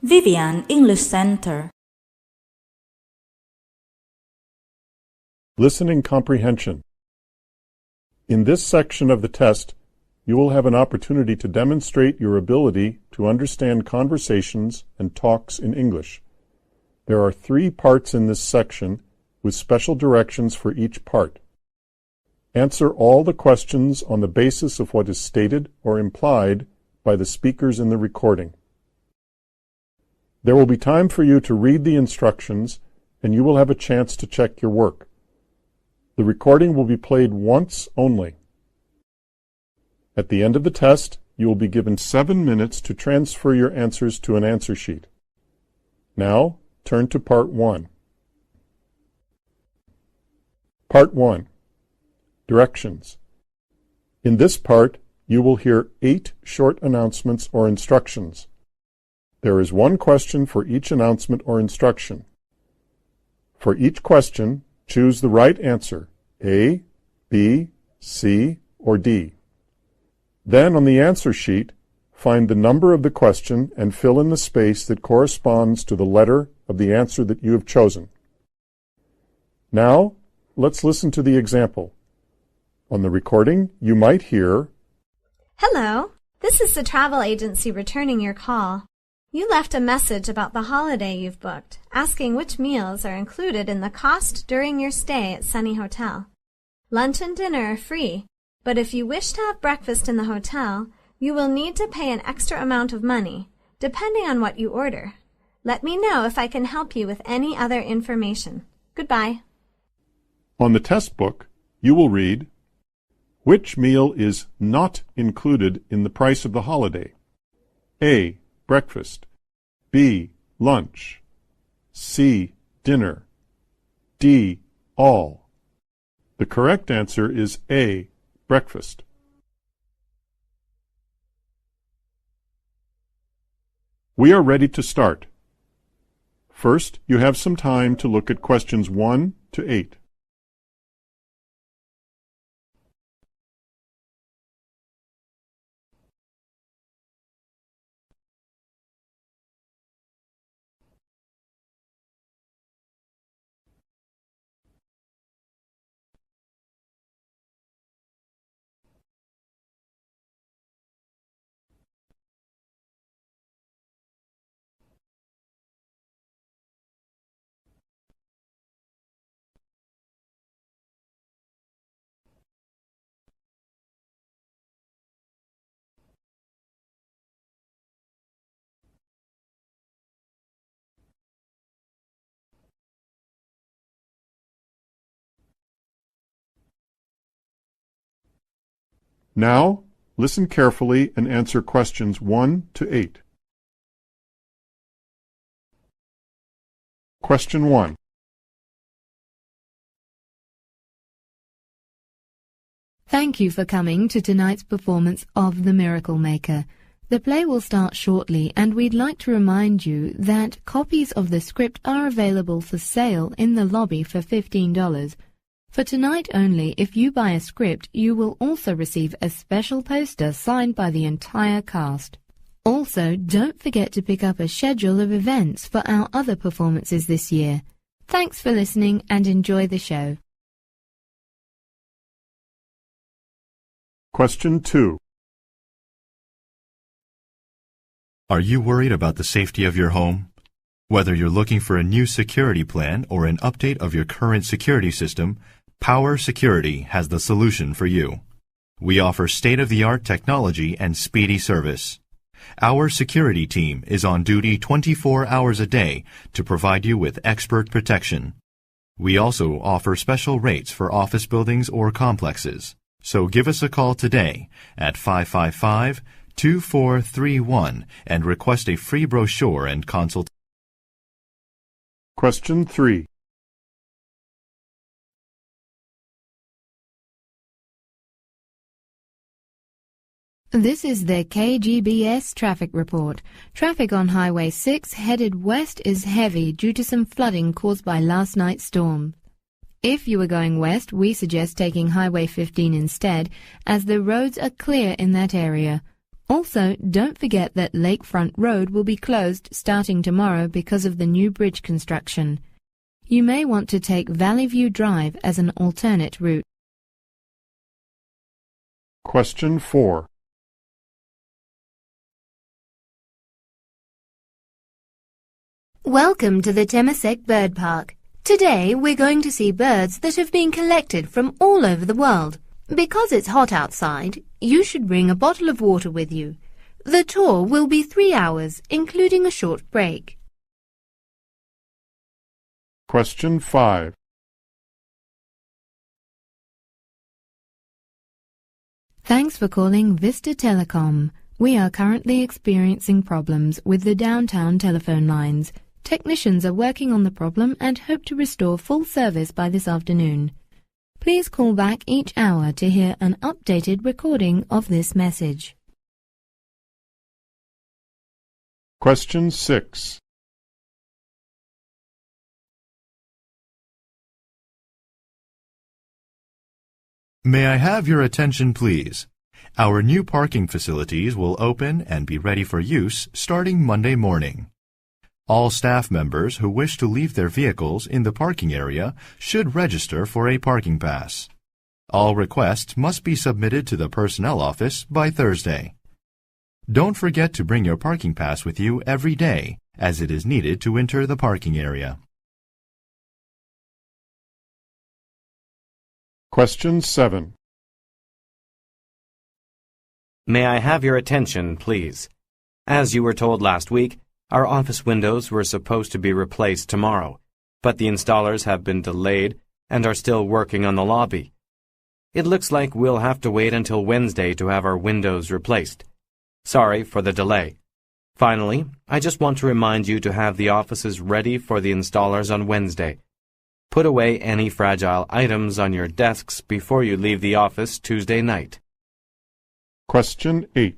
Vivian English Center. Listening comprehension. In this section of the test, you will have an opportunity to demonstrate your ability to understand conversations and talks in English. There are 3 parts in this section with special directions for each part. Answer all the questions on the basis of what is stated or implied by the speakers in the recording. There will be time for you to read the instructions, and you will have a chance to check your work. The recording will be played once only. At the end of the test, you will be given 7 minutes to transfer your answers to an answer sheet. Now, turn to Part 1. Part 1. Directions. In this part, you will hear 8 short announcements or instructions. There is 1 question for each announcement or instruction. For each question, choose the right answer, A, B, C, or D. Then on the answer sheet, find the number of the question and fill in the space that corresponds to the letter of the answer that you have chosen. Now, let's listen to the example. On the recording, you might hear, "Hello, this is the travel agency returning your call. You left a message about the holiday you've booked, asking which meals are included in the cost during your stay at Sunny Hotel. Lunch and dinner are free, but if you wish to have breakfast in the hotel, you will need to pay an extra amount of money, depending on what you order. Let me know if I can help you with any other information. Goodbye." On the test book, you will read, which meal is not included in the price of the holiday? A. Breakfast. B. Lunch. C. Dinner. D. All. The correct answer is A. Breakfast. We are ready to start. First, you have some time to look at questions 1 to 8. Now, listen carefully and answer questions 1 to 8. Question 1. Thank you for coming to tonight's performance of The Miracle Maker. The play will start shortly, and we'd like to remind you that copies of the script are available for sale in the lobby for $15. For tonight only, if you buy a script, you will also receive a special poster signed by the entire cast. Also, don't forget to pick up a schedule of events for our other performances this year. Thanks for listening and enjoy the show. Question 2. Are you worried about the safety of your home? Whether you're looking for a new security plan or an update of your current security system, Power Security has the solution for you. We offer state-of-the-art technology and speedy service. Our security team is on duty 24 hours a day to provide you with expert protection. We also offer special rates for office buildings or complexes. So give us a call today at 555-2431 and request a free brochure and consultation. Question 3. This is the KGBS traffic report. Traffic on Highway 6 headed west is heavy due to some flooding caused by last night's storm. If you are going west, we suggest taking Highway 15 instead, as the roads are clear in that area. Also, don't forget that Lakefront Road will be closed starting tomorrow because of the new bridge construction. You may want to take Valley View Drive as an alternate route. Question 4. Welcome to the Temasek Bird Park. Today we're going to see birds that have been collected from all over the world. Because it's hot outside, you should bring a bottle of water with you. The tour will be 3 hours, including a short break. Question 5. Thanks for calling Vista Telecom. We are currently experiencing problems with the downtown telephone lines. Technicians are working on the problem and hope to restore full service by this afternoon. Please call back each hour to hear an updated recording of this message. Question 6. May I have your attention, please? Our new parking facilities will open and be ready for use starting Monday morning. All staff members who wish to leave their vehicles in the parking area should register for a parking pass. All requests must be submitted to the personnel office by Thursday. Don't forget to bring your parking pass with you every day, as it is needed to enter the parking area. Question 7. May I have your attention, please? As you were told last week, our office windows were supposed to be replaced tomorrow, but the installers have been delayed and are still working on the lobby. It looks like we'll have to wait until Wednesday to have our windows replaced. Sorry for the delay. Finally, I just want to remind you to have the offices ready for the installers on Wednesday. Put away any fragile items on your desks before you leave the office Tuesday night. Question 8.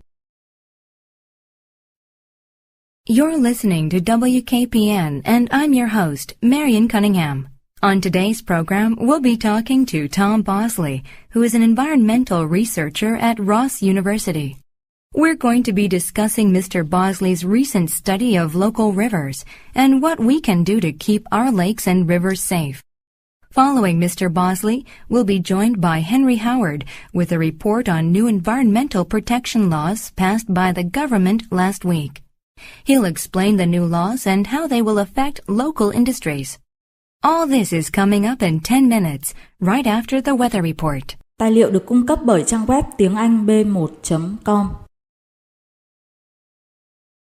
You're listening to WKPN, and I'm your host, Marion Cunningham. On today's program, we'll be talking to Tom Bosley, who is an environmental researcher at Ross University. We're going to be discussing Mr. Bosley's recent study of local rivers and what we can do to keep our lakes and rivers safe. Following Mr. Bosley, we'll be joined by Henry Howard with a report on new environmental protection laws passed by the government last week. He'll explain the new laws and how they will affect local industries. All this is coming up in 10 minutes, right after the weather report. Tài liệu được cung cấp bởi trang web tiếng Anh b1.com.